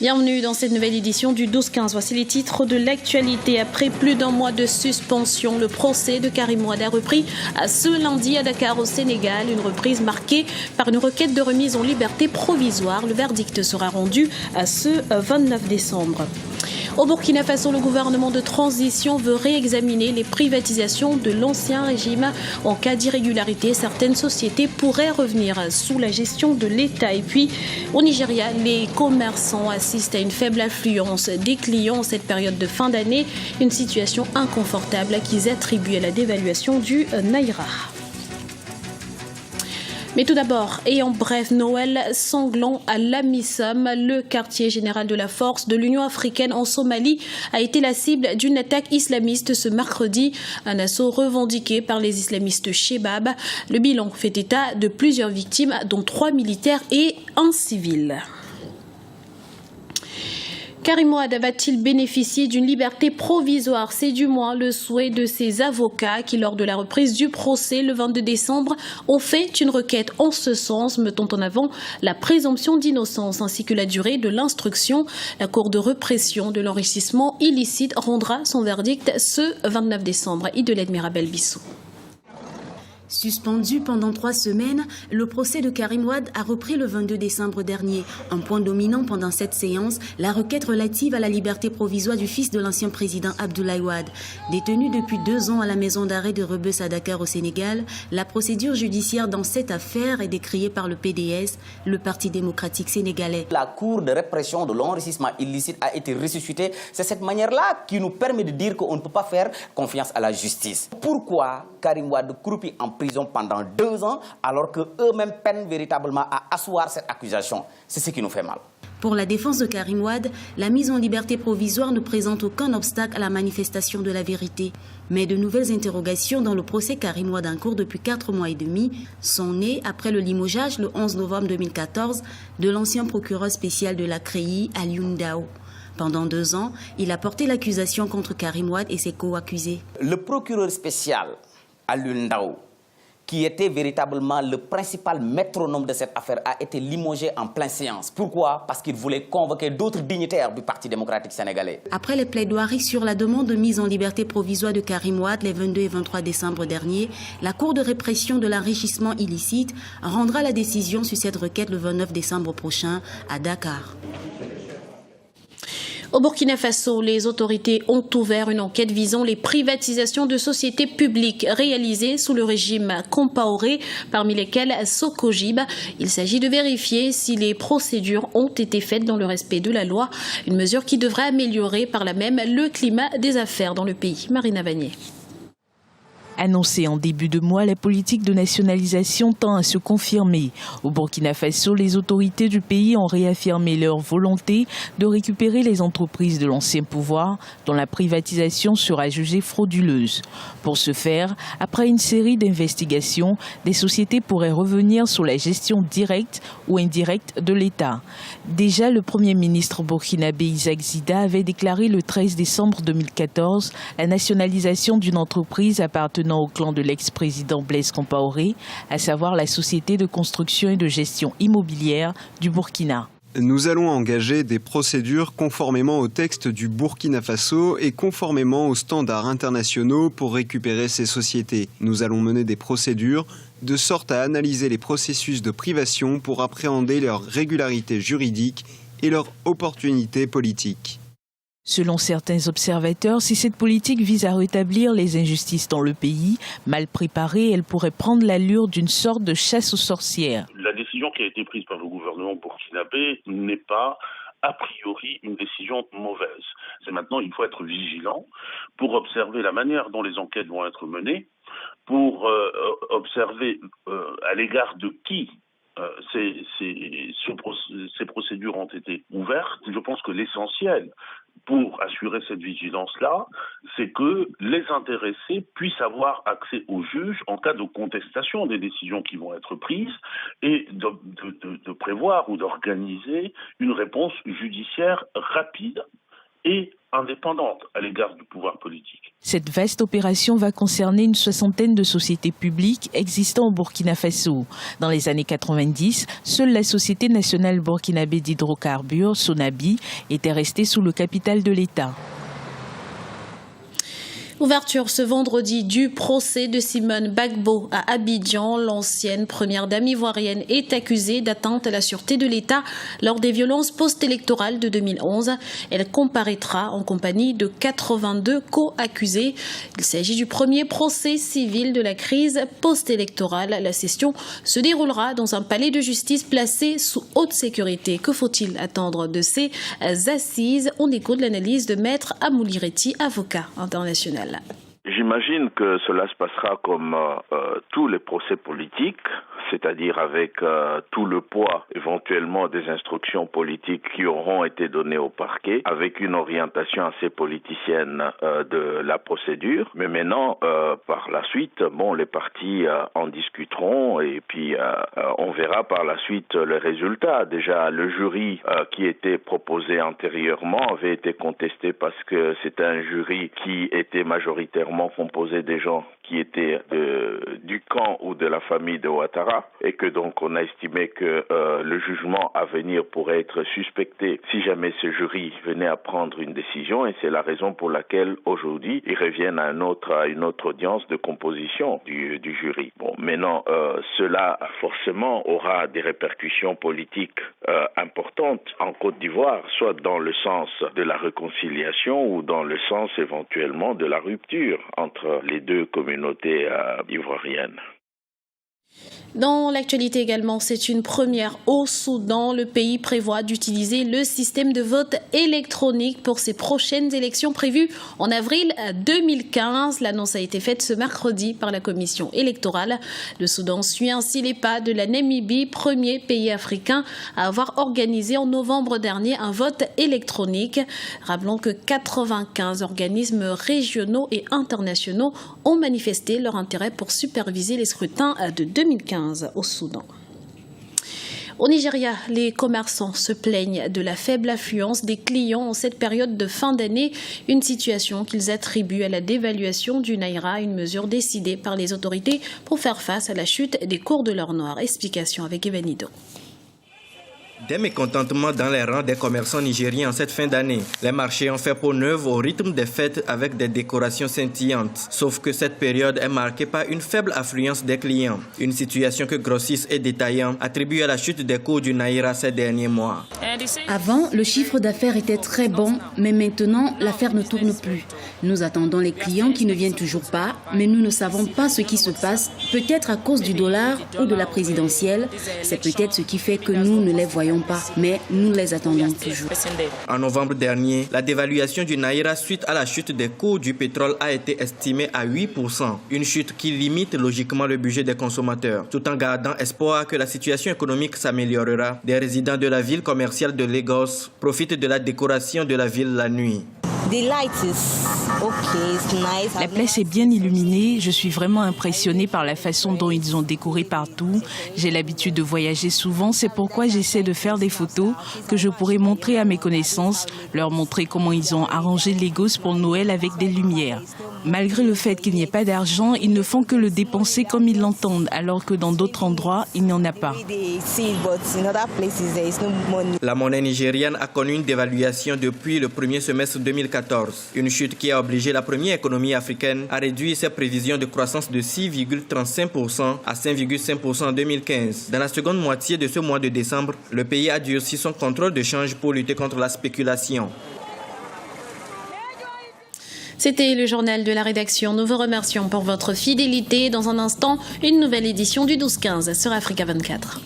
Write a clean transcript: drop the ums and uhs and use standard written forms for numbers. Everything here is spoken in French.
Bienvenue dans cette nouvelle édition du 12-15. Voici les titres de l'actualité. Après plus d'un mois de suspension, le procès de Karim Wade a repris ce lundi à Dakar au Sénégal. Une reprise marquée par une requête de remise en liberté provisoire. Le verdict sera rendu ce 29 décembre. Au Burkina Faso, le gouvernement de transition veut réexaminer les privatisations de l'ancien régime. En cas d'irrégularité, certaines sociétés pourraient revenir sous la gestion de l'État. Et puis, au Nigeria, les commerçants assistent à une faible affluence des clients en cette période de fin d'année. Une situation inconfortable qu'ils attribuent à la dévaluation du Naira. Mais tout d'abord, et en bref, Noël sanglant à l'Amissom, le quartier général de la force de l'Union africaine en Somalie a été la cible d'une attaque islamiste ce mercredi. Un assaut revendiqué par les islamistes Shebab. Le bilan fait état de plusieurs victimes, dont 3 militaires et 1 civil. Karim Wade va-t-il bénéficier d'une liberté provisoire? C'est du moins le souhait de ses avocats qui, lors de la reprise du procès le 22 décembre, ont fait une requête en ce sens, mettant en avant la présomption d'innocence ainsi que la durée de l'instruction. La Cour de répression de l'enrichissement illicite rendra son verdict ce 29 décembre. Idelette Mirabel-Bissou. Suspendu pendant 3 semaines, le procès de Karim Wade a repris le 22 décembre dernier. Un point dominant pendant cette séance, la requête relative à la liberté provisoire du fils de l'ancien président Abdoulaye Wade. Détenu depuis 2 ans à la maison d'arrêt de Rebeuss à Dakar au Sénégal, la procédure judiciaire dans cette affaire est décriée par le PDS, le Parti démocratique sénégalais. La Cour de répression de l'enrichissement illicite a été ressuscitée. C'est cette manière-là qui nous permet de dire qu'on ne peut pas faire confiance à la justice. Pourquoi Karim Wade croupit en prison pendant 2 ans alors qu'eux-mêmes peinent véritablement à asseoir cette accusation? C'est ce qui nous fait mal. Pour la défense de Karim Wade, la mise en liberté provisoire ne présente aucun obstacle à la manifestation de la vérité. Mais de nouvelles interrogations dans le procès Karim Wade en cours depuis 4 mois et demi sont nées après le limogeage le 11 novembre 2014 de l'ancien procureur spécial de la CREI, Alioune Ndao. Pendant 2 ans, il a porté l'accusation contre Karim Wade et ses co-accusés. Le procureur spécial, Alioune Ndao, qui était véritablement le principal métronome de cette affaire, a été limogé en pleine séance. Pourquoi? Parce qu'il voulait convoquer d'autres dignitaires du Parti démocratique sénégalais. Après les plaidoiries sur la demande de mise en liberté provisoire de Karim Wade les 22 et 23 décembre dernier, la Cour de répression de l'enrichissement illicite rendra la décision sur cette requête le 29 décembre prochain à Dakar. Au Burkina Faso, les autorités ont ouvert une enquête visant les privatisations de sociétés publiques réalisées sous le régime Compaoré, parmi lesquelles Socogib. Il s'agit de vérifier si les procédures ont été faites dans le respect de la loi, une mesure qui devrait améliorer par là même le climat des affaires dans le pays. Marina Vanier. Annoncée en début de mois, la politique de nationalisation tend à se confirmer. Au Burkina Faso, les autorités du pays ont réaffirmé leur volonté de récupérer les entreprises de l'ancien pouvoir, dont la privatisation sera jugée frauduleuse. Pour ce faire, après une série d'investigations, des sociétés pourraient revenir sous la gestion directe ou indirecte de l'État. Déjà, le Premier ministre burkinabé Isaac Zida avait déclaré le 13 décembre 2014 la nationalisation d'une entreprise appartenant au clan de l'ex-président Blaise Compaoré, à savoir la Société de construction et de gestion immobilière du Burkina. Nous allons engager des procédures conformément au texte du Burkina Faso et conformément aux standards internationaux pour récupérer ces sociétés. Nous allons mener des procédures de sorte à analyser les processus de privation pour appréhender leur régularité juridique et leur opportunité politique. Selon certains observateurs, si cette politique vise à rétablir les injustices dans le pays, mal préparée, elle pourrait prendre l'allure d'une sorte de chasse aux sorcières. La décision qui a été prise par le gouvernement burkinabé n'est pas a priori une décision mauvaise. C'est maintenant, il faut être vigilant pour observer la manière dont les enquêtes vont être menées, pour observer à l'égard de qui ces procédures ont été ouvertes. Je pense que l'essentiel pour assurer cette vigilance-là, c'est que les intéressés puissent avoir accès aux juges en cas de contestation des décisions qui vont être prises et de prévoir ou d'organiser une réponse judiciaire rapide et indépendante à l'égard du pouvoir politique. Cette vaste opération va concerner une soixantaine de sociétés publiques existant au Burkina Faso. Dans les années 90, seule la Société nationale burkinabé d'hydrocarbures, Sonabi, était restée sous le capital de l'État. Ouverture ce vendredi du procès de Simone Gbagbo à Abidjan. L'ancienne première dame ivoirienne est accusée d'atteinte à la sûreté de l'État lors des violences post-électorales de 2011. Elle comparaîtra en compagnie de 82 co-accusés. Il s'agit du premier procès civil de la crise post-électorale. La session se déroulera dans un palais de justice placé sous haute sécurité. Que faut-il attendre de ces assises? On écoute l'analyse de Maître Amoulireti, avocat international. J'imagine que cela se passera comme tous les procès politiques, c'est-à-dire avec tout le poids éventuellement des instructions politiques qui auront été données au parquet, avec une orientation assez politicienne de la procédure. Mais maintenant, par la suite, les partis en discuteront et puis on verra par la suite le résultat. Déjà, le jury qui était proposé antérieurement avait été contesté parce que c'est un jury qui était majoritairement composé des gens qui étaient du camp ou de la famille de Ouattara et que donc on a estimé que le jugement à venir pourrait être suspecté si jamais ce jury venait à prendre une décision, et c'est la raison pour laquelle aujourd'hui ils reviennent à une autre audience de composition du jury. Maintenant cela forcément aura des répercussions politiques importantes en Côte d'Ivoire, soit dans le sens de la réconciliation ou dans le sens éventuellement de la rupture entre les deux communautés ivoiriennes. Dans l'actualité également, c'est une première au Soudan. Le pays prévoit d'utiliser le système de vote électronique pour ses prochaines élections prévues en avril 2015. L'annonce a été faite ce mercredi par la commission électorale. Le Soudan suit ainsi les pas de la Namibie, premier pays africain à avoir organisé en novembre dernier un vote électronique. Rappelons que 95 organismes régionaux et internationaux ont manifesté leur intérêt pour superviser les scrutins de 2015 au Soudan. Au Nigeria, les commerçants se plaignent de la faible affluence des clients en cette période de fin d'année, une situation qu'ils attribuent à la dévaluation du Naira, une mesure décidée par les autorités pour faire face à la chute des cours de l'or noir. Explication avec Evanido. Des mécontentements dans les rangs des commerçants nigériens en cette fin d'année. Les marchés ont fait peau neuve au rythme des fêtes avec des décorations scintillantes. Sauf que cette période est marquée par une faible affluence des clients. Une situation que grossistes et détaillants attribuent à la chute des cours du Naira ces derniers mois. Avant, le chiffre d'affaires était très bon, mais maintenant, l'affaire ne tourne plus. Nous attendons les clients qui ne viennent toujours pas, mais nous ne savons pas ce qui se passe, peut-être à cause du dollar ou de la présidentielle. C'est peut-être ce qui fait que nous ne les voyons pas, mais nous les attendons toujours. En novembre dernier, la dévaluation du Naira suite à la chute des cours du pétrole a été estimée à 8%. Une chute qui limite logiquement le budget des consommateurs. Tout en gardant espoir que la situation économique s'améliorera, des résidents de la ville commerciale de Lagos profitent de la décoration de la ville la nuit. La place est bien illuminée. Je suis vraiment impressionnée par la façon dont ils ont décoré partout. J'ai l'habitude de voyager souvent. C'est pourquoi j'essaie de faire des photos que je pourrais montrer à mes connaissances, leur montrer comment ils ont arrangé Lagos pour Noël avec des lumières. Malgré le fait qu'il n'y ait pas d'argent, ils ne font que le dépenser comme ils l'entendent, alors que dans d'autres endroits, il n'y en a pas. La monnaie nigériane a connu une dévaluation depuis le premier semestre 2014. Une chute qui a obligé la première économie africaine à réduire ses prévisions de croissance de 6,35% à 5,5% en 2015. Dans la seconde moitié de ce mois de décembre, le pays a durci son contrôle de change pour lutter contre la spéculation. C'était le journal de la rédaction. Nous vous remercions pour votre fidélité. Dans un instant, une nouvelle édition du 12-15 sur Africa 24.